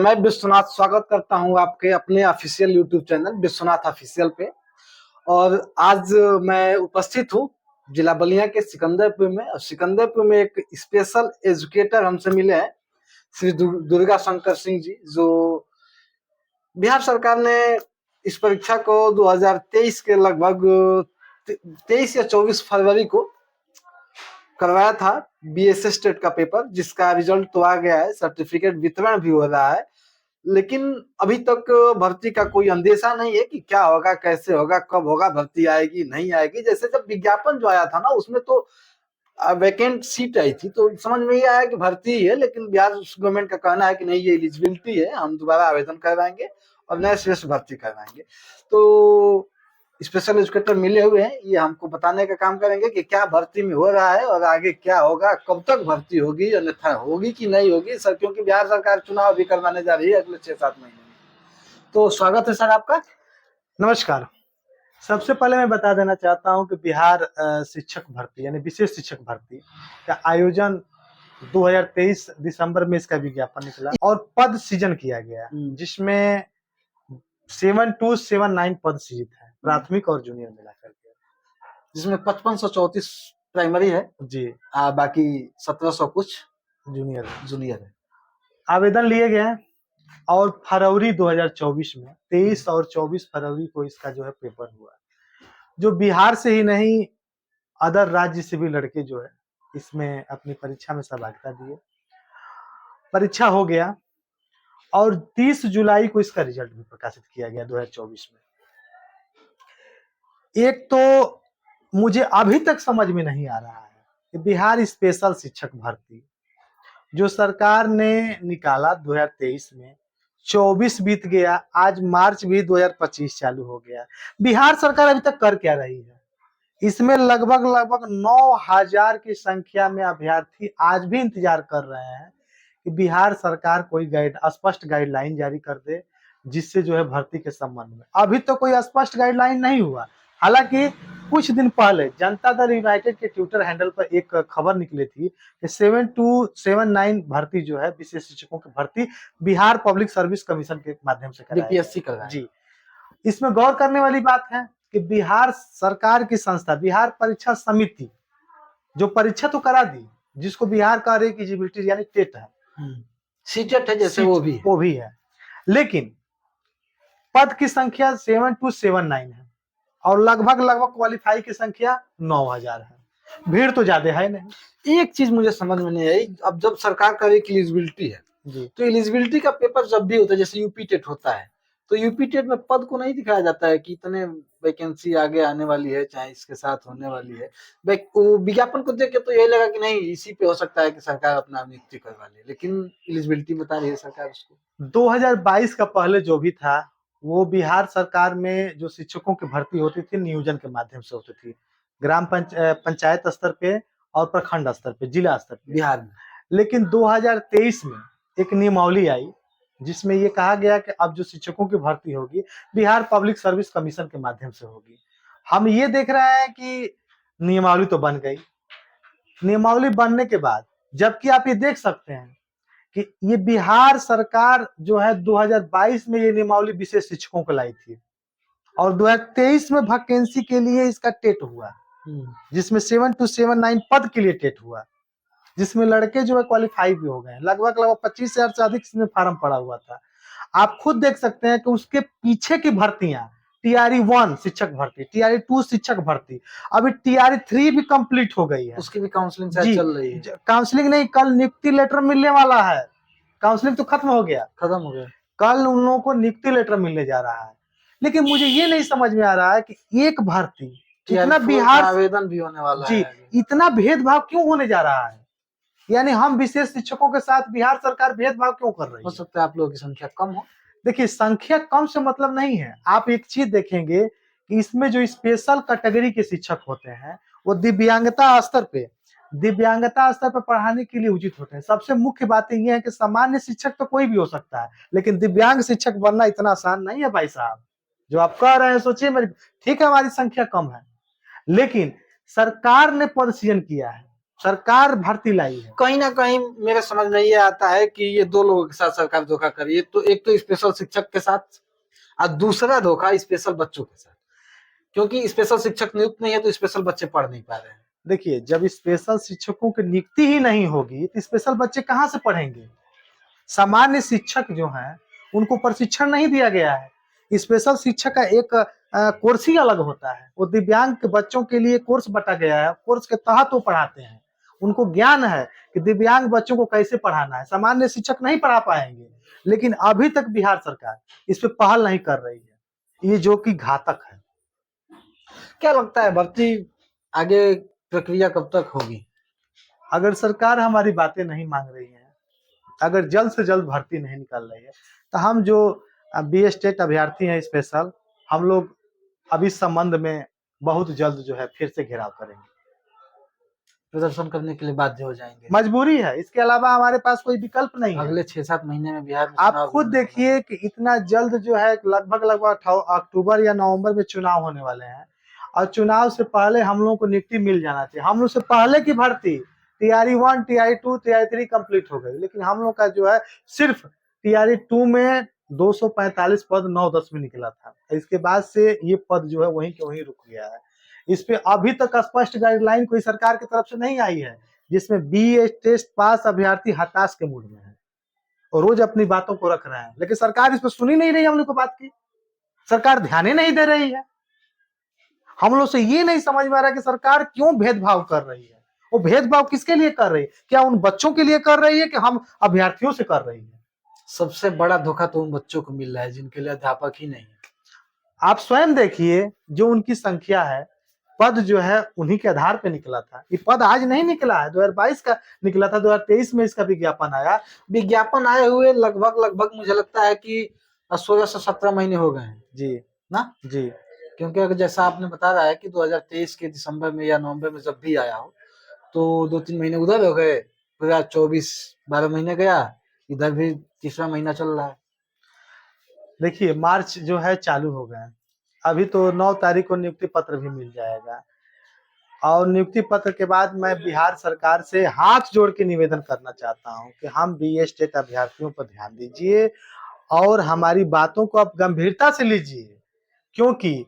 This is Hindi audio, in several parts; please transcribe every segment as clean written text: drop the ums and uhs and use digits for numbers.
मैं विश्वनाथ स्वागत करता हूं आपके अपने official YouTube channel Vishwanath official पे। और आज मैं उपस्थित हूं जिला बलिया के सिकंदरपुर में। और सिकंदरपुर में एक स्पेशल एजुकेटर हमसे मिले हैं, श्री दुर्गा शंकर सिंह जी, जो बिहार सरकार ने इस परीक्षा को 2023 के लगभग 23 या 24 फरवरी को करवाया था, बीएसएस टेट का पेपर, जिसका रिजल्ट तो आ गया है, सर्टिफिकेट वितरण भी हो रहा है। लेकिन अभी तक भर्ती का कोई अंदेशा नहीं है कि क्या होगा, कैसे होगा, कब होगा, भर्ती आएगी नहीं आएगी। जैसे जब विज्ञापन जो आया था ना, उसमें तो वैकेंट सीट आई थी, तो समझ में ये आया कि भर्ती ही है। लेकिन बिहार गवर्नमेंट का कहना है कि नहीं, ये एलिजिबिलिटी है, हम दोबारा आवेदन करवाएंगे और नए सिरे से भर्ती करवाएंगे। तो स्पेशल एजुकेटर मिले हुए हैं, ये हमको बताने का काम करेंगे कि क्या भर्ती में हो रहा है और आगे क्या होगा, कब तक भर्ती होगी, अन्यथा होगी कि नहीं होगी सर, क्योंकि बिहार सरकार चुनाव भी करवाने जा रही है अगले 6-7 महीने में। तो स्वागत है सर आपका। नमस्कार। सबसे पहले मैं बता देना चाहता हूं कि बिहार शिक्षक भर्ती यानी विशेष शिक्षक भर्ती का आयोजन 2023 दिसंबर में इसका विज्ञापन निकला और पद सृजन किया गया, जिसमें 7279 पद सृजित है, प्राथमिक और जूनियर मिलाकर के, जिसमें 5534 प्राइमरी है जी, बाकी 1700 कुछ जूनियर है। आवेदन लिए गए हैं और फरवरी 2024 में 23 और 24 फरवरी को इसका जो है पेपर हुआ, जो बिहार से ही नहीं अदर राज्य से भी लड़के जो है इसमें अपनी परीक्षा में सहभागिता दिए। परीक्षा हो गया और 30 जुलाई को इसका रिजल्ट भी प्रकाशित किया गया 2024 में। एक तो मुझे अभी तक समझ में नहीं आ रहा है कि बिहार स्पेशल शिक्षक भर्ती जो सरकार ने निकाला 2023 में, 24 बीत गया, आज मार्च भी 2025 चालू हो गया, बिहार सरकार अभी तक कर क्या रही है? इसमें लगभग 9000 की संख्या में अभ्यर्थी आज भी इंतजार कर रहे हैं कि बिहार सरकार कोई स्पष्ट गाइडलाइन जारी कर दे, जिससे जो है भर्ती के संबंध में अभी तो कोई स्पष्ट गाइडलाइन नहीं हुआ। हालांकि कुछ दिन पहले जनता दल यूनाइटेड के ट्विटर हैंडल पर एक खबर निकली थी कि 7279 भर्ती जो है विशेष शिक्षकों की भर्ती बिहार पब्लिक सर्विस कमीशन के माध्यम से बीपीएससी कर रहा है जी। इसमें गौर करने वाली बात है कि बिहार सरकार की संस्था बिहार परीक्षा समिति जो परीक्षा तो करा दी, जिसको बिहार का एलिजिबिलिटी यानी टेट है, सीटेट है जैसे वो भी है, लेकिन पद की संख्या 7279 है और लगभग क्वालिफाई की संख्या 9000 है। भीड़ तो ज्यादा है नहीं। एक चीज मुझे समझ में नहीं आई, अब जब सरकार का एक एलिजिबिलिटी है जी, तो एलिजिबिलिटी का पेपर जब भी होता है, जैसे यूपी टेट होता है, तो यूपी टेट में पद को नहीं दिखाया जाता है कि इतने वैकेंसी आगे आने वाली है, चाहे इसके साथ होने वाली है। विज्ञापन को देख के तो यही लगा कि नहीं, इसी पे हो सकता है कि सरकार अपना नियुक्ति करवा ले, लेकिन एलिजिबिलिटी बता रही है सरकार उसको। 2022 का पहले जो भी था वो बिहार सरकार में जो शिक्षकों की भर्ती होती थी नियोजन के माध्यम से होती थी, ग्राम पंचायत स्तर पे और प्रखंड स्तर पे, जिला स्तर पे बिहार में। लेकिन 2023 में एक नियमावली आई जिसमें ये कहा गया कि अब जो शिक्षकों की भर्ती होगी बिहार पब्लिक सर्विस कमीशन के माध्यम से होगी। हम ये देख रहे हैं कि नियमावली तो बन गई, नियमावली बनने के बाद जबकि आप ये देख सकते हैं कि ये बिहार सरकार जो है 2022 में ये नियमावली विशेष शिक्षकों को लाई थी और 2023 में वैकेंसी के लिए इसका टेट हुआ, जिसमें 7279 पद के लिए टेट हुआ, जिसमें लड़के जो है क्वालिफाई भी हो गए। लगभग 25,000 से अधिक इसमें फार्म पड़ा हुआ था। आप खुद देख सकते हैं कि उसके पीछे की भर्तियां, टीआरई 1 शिक्षक भर्ती, टीआरई 2 शिक्षक भर्ती, अभी टीआरई 3 भी कंप्लीट हो गई है, उसकी भी काउंसलिंग चल रही है। काउंसलिंग नहीं, कल नियुक्ति लेटर मिलने वाला है। काउंसलिंग तो खत्म हो गया, कल उन लोगों को नियुक्ति लेटर मिलने जा रहा है। लेकिन मुझे ये नहीं समझ में आ रहा है कि एक भर्ती इतना बिहार आवेदन भी होने वाला जी है, इतना भेदभाव क्यों होने जा रहा है? यानी हम विशेष शिक्षकों के साथ बिहार सरकार भेदभाव क्यों कर रही है? हो सकता है आप लोगों की संख्या कम हो। देखिए, संख्या कम से मतलब नहीं है। आप एक चीज देखेंगे कि इसमें जो स्पेशल कैटेगरी के शिक्षक होते हैं वो दिव्यांगता स्तर पे पढ़ाने के लिए उचित होते हैं। सबसे मुख्य बात ये है कि सामान्य शिक्षक तो कोई भी हो सकता है, लेकिन दिव्यांग शिक्षक बनना इतना आसान नहीं है भाई साहब। जो आप कह रहे हैं, सोचिए, ठीक है हमारी संख्या कम है, लेकिन सरकार ने पद सृजन किया है, सरकार भर्ती लाई है। कहीं ना कहीं मेरे समझ में ये आता है कि ये दो लोगों के साथ सरकार धोखा कर रही है। तो एक तो स्पेशल शिक्षक के साथ और दूसरा धोखा स्पेशल बच्चों के साथ, क्योंकि स्पेशल शिक्षक नियुक्त नहीं है तो स्पेशल बच्चे पढ़ नहीं पा रहे हैं। देखिए, जब स्पेशल शिक्षकों की नियुक्ति ही नहीं होगी तो स्पेशल बच्चे कहाँ से पढ़ेंगे? सामान्य शिक्षक जो हैं उनको प्रशिक्षण नहीं दिया गया है। स्पेशल शिक्षक का एक कोर्स ही अलग होता है। वो दिव्यांग के बच्चों के लिए कोर्स बटा गया है, कोर्स के तहत वो पढ़ाते हैं। उनको ज्ञान है कि दिव्यांग बच्चों को कैसे पढ़ाना है। सामान्य शिक्षक नहीं पढ़ा पाएंगे, लेकिन अभी तक बिहार सरकार इस पे पहल नहीं कर रही है, ये जो कि घातक है। क्या लगता है भर्ती आगे प्रक्रिया कब तक होगी? अगर सरकार हमारी बातें नहीं मान रही है, अगर जल्द से जल्द भर्ती नहीं निकाल रही है, तो हम जो बी स्टेट अभ्यर्थी हैं स्पेशल, हम लोग अब इस संबंध में बहुत जल्द जो है फिर से घेराव करेंगे, प्रदर्शन करने के लिए बाध्य हो जाएंगे। मजबूरी है, इसके अलावा हमारे पास कोई विकल्प नहीं है। अगले 6-7 महीने में बिहार में आप चुनाव खुद भी होने देखिए कि इतना जल्द जो है लगभग अक्टूबर या नवंबर में चुनाव होने वाले हैं, और चुनाव से पहले हम लोगों को नियुक्ति मिल जाना चाहिए। हम लोग से पहले की भर्ती टीआरई 1, टीआरई 2, टीआरई 3 कंप्लीट हो गई, लेकिन हम लोग का जो है सिर्फ टीआरई 2 में 245 पद 9-10 में निकला था। इसके बाद से ये पद जो है वहीं के वहीं रुक गया है। इस पे अभी तक स्पष्ट गाइडलाइन कोई सरकार की तरफ से नहीं आई है, जिसमें बी टेस्ट पास अभ्यर्थी हताश के मूड में है और रोज अपनी बातों को रख रहे हैं, लेकिन सरकार इस पर सुन ही नहीं रही। हम लोग को बात की सरकार ध्यान ही नहीं दे रही है। हम लोग से ये नहीं समझ में आ रहा कि सरकार क्यों भेदभाव कर रही है। वो भेदभाव किसके लिए कर रही है? क्या उन बच्चों के लिए कर रही है कि हम अभ्यर्थियों से कर रही है? सबसे बड़ा धोखा तो उन बच्चों को मिल रहा है जिनके लिए अध्यापक ही नहीं है। आप स्वयं देखिए, जो उनकी संख्या है, पद जो है उन्हीं के आधार पे निकला था। ये पद आज नहीं निकला है, 2022 का निकला था, 2023 में इसका विज्ञापन आया। विज्ञापन आए हुए लगभग मुझे लगता है कि 16 से 17 महीने हो गए हैं जी ना जी। क्योंकि अगर जैसा आपने बता रहा है कि 2023 के दिसंबर में या नवंबर में जब भी आया हो, तो 2-3 महीने उधर हो गए, पूरा 24-12 महीने गया, इधर भी तीसरा महीना चल रहा है। देखिए, मार्च जो है चालू हो गए, अभी तो 9 तारीख को नियुक्ति पत्र भी मिल जाएगा, और नियुक्ति पत्र के बाद मैं बिहार सरकार से हाथ जोड़ के निवेदन करना चाहता हूं कि हम बी स्टेट अभ्यर्थियों पर ध्यान दीजिए और हमारी बातों को आप गंभीरता से लीजिए, क्योंकि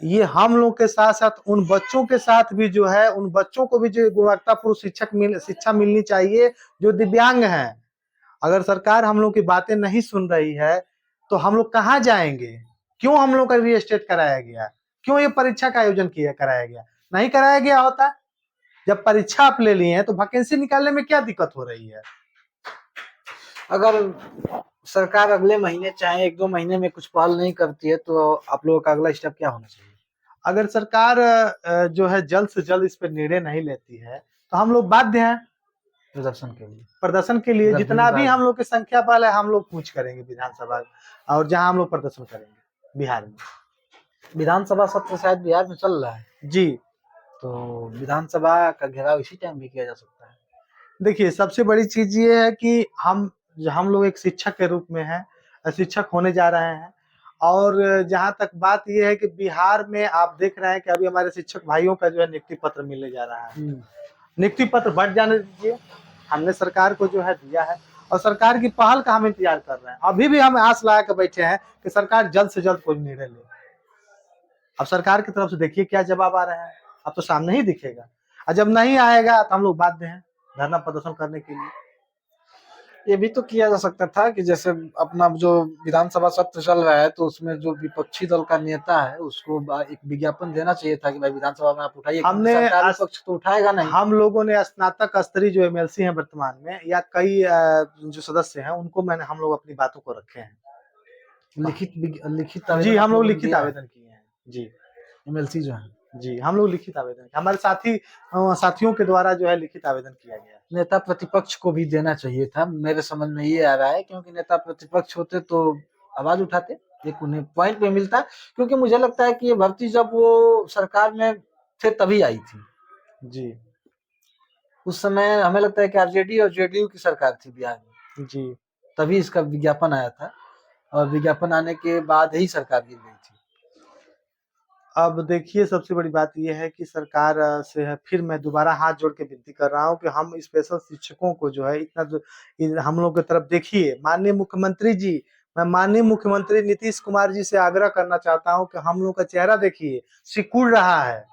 ये हम लोग के साथ साथ उन बच्चों के साथ भी जो है, उन बच्चों को भी जो गुणवत्तापूर्ण शिक्षा मिलनी चाहिए जो दिव्यांग हैं। अगर सरकार हम लोग की बातें नहीं सुन रही है तो हम लोग कहाँ जाएंगे? क्यों हम लोग का री स्टेट कराया गया? क्यों ये परीक्षा का आयोजन कराया गया? नहीं कराया गया होता। जब परीक्षा आप ले लिए हैं तो वैकेंसी निकालने में क्या दिक्कत हो रही है? अगर सरकार अगले महीने चाहे 1-2 महीने में कुछ पहल नहीं करती है तो आप लोगों का अगला स्टेप क्या होना चाहिए? अगर सरकार जो है जल्द से जल्द इस पर निर्णय नहीं लेती है तो हम लोग बाध्य हैं प्रदर्शन के लिए। जितना भी हम लोग की संख्या बल है, हम लोग कूच करेंगे विधानसभा, और जहां हम लोग प्रदर्शन करेंगे बिहार में। विधानसभा सत्र शायद बिहार में चल रहा है जी, तो विधानसभा का घेराव इसी टाइम भी किया जा सकता है। देखिए, सबसे बड़ी चीज ये है कि हम लोग एक शिक्षक के रूप में हैं, शिक्षक होने जा रहे हैं, और जहां तक बात ये है कि बिहार में आप देख रहे हैं कि अभी हमारे शिक्षक भाइयों का जो है नियुक्ति पत्र मिलने जा रहा है। नियुक्ति पत्र बढ़ जाने दीजिए, हमने सरकार को जो है दिया है, और सरकार की पहल का हम इंतजार कर रहे हैं। अभी भी हम आस लगा के बैठे हैं कि सरकार जल्द से जल्द कोई निर्णय ले। अब सरकार की तरफ से देखिए क्या जवाब आ रहा है, अब तो सामने ही दिखेगा, और जब नहीं आएगा तो हम लोग बाध्य हैं धरना प्रदर्शन करने के लिए। ये भी तो किया जा सकता था कि जैसे अपना जो विधानसभा सत्र चल रहा है तो उसमें जो विपक्षी दल का नेता है उसको एक विज्ञापन देना चाहिए था कि भाई विधानसभा में आप उठाइए। हमने सरकारी पक्ष तो उठाएगा नहीं। हम लोगों ने स्नातक स्तरीय जो एमएलसी हैं वर्तमान में, या कई जो सदस्य हैं, उनको हम लोग अपनी बातों को रखे हैं। लिखित जी, हम लोग लिखित आवेदन किए हैं। जी, एमएलसी जो है, जी, हम लोग लिखित आवेदन, हमारे साथियों के द्वारा जो है लिखित आवेदन किया गया। नेता प्रतिपक्ष को भी देना चाहिए था, मेरे समझ में ये आ रहा है, क्योंकि नेता प्रतिपक्ष होते तो आवाज उठाते, एक उन्हें पॉइंट पे मिलता। क्योंकि मुझे लगता है कि ये भर्ती जब वो सरकार में थे तभी आई थी। जी, उस समय हमें लगता है कि आरजेडी और जेडीयू की सरकार थी बिहार में, जी, तभी इसका विज्ञापन आया था, और विज्ञापन आने के बाद ही सरकार गिर गई थी। अब देखिए, सबसे बड़ी बात ये है कि सरकार से है, फिर मैं दोबारा हाथ जोड़ के विनती कर रहा हूँ कि हम स्पेशल शिक्षकों को जो है इतना हम लोग की तरफ देखिए। माननीय मुख्यमंत्री जी, मैं माननीय मुख्यमंत्री नीतीश कुमार जी से आग्रह करना चाहता हूँ कि हम लोग का चेहरा देखिए, सिकुड़ रहा है।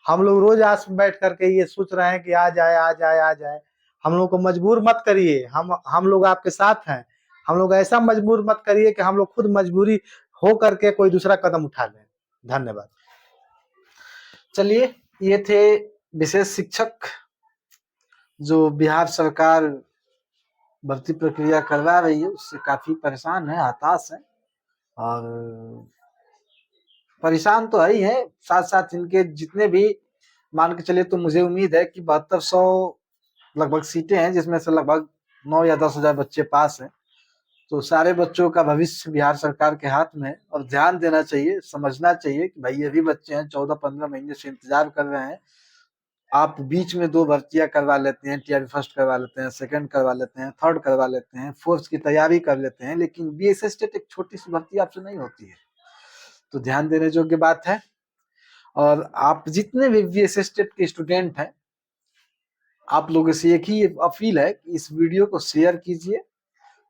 हम लोग रोज आस में बैठ करके ये सोच रहे हैं कि आ जाए, आ जाए, आ जाए। हम लोग को मजबूर मत करिए, हम लोग आपके साथ हैं। हम लोग ऐसा मजबूर मत करिए कि हम लोग खुद मजबूरी हो करके कोई दूसरा कदम उठा लें। धन्यवाद। चलिए, ये थे विशेष शिक्षक जो बिहार सरकार भर्ती प्रक्रिया करवा रही है उससे काफी परेशान है, हताश है। और परेशान तो है ही है, साथ साथ इनके जितने भी मान के चले तो मुझे उम्मीद है कि 7200 लगभग सीटें हैं, जिसमें से लगभग 9 या 10,000 बच्चे पास हैं। तो सारे बच्चों का भविष्य बिहार सरकार के हाथ में है और ध्यान देना चाहिए, समझना चाहिए कि भाई ये भी बच्चे हैं, 14-15 महीने से इंतजार कर रहे हैं। आप बीच में 2 भर्तियां करवा लेते हैं, टीआरबी फर्स्ट करवा लेते हैं, सेकंड करवा लेते हैं, थर्ड करवा लेते हैं, फोर्स की तैयारी कर लेते हैं, लेकिन बीएसएस टेट एक छोटी सी भर्ती आपसे नहीं होती है। तो ध्यान देने योग्य बात है। और आप जितने भी बीएसएस टेट के स्टूडेंट हैं, आप लोगों से एक ही अपील है कि इस वीडियो को शेयर कीजिए,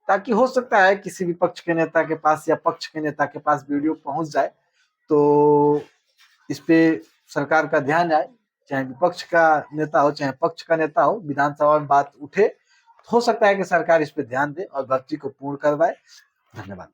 ताकि हो सकता है किसी विपक्ष के नेता के पास या पक्ष के नेता के पास वीडियो पहुंच जाए, तो इस पे सरकार का ध्यान आए। चाहे विपक्ष का नेता हो, चाहे पक्ष का नेता हो, विधानसभा में बात उठे, हो सकता है कि सरकार इस पे ध्यान दे और भर्ती को पूर्ण करवाए। धन्यवाद।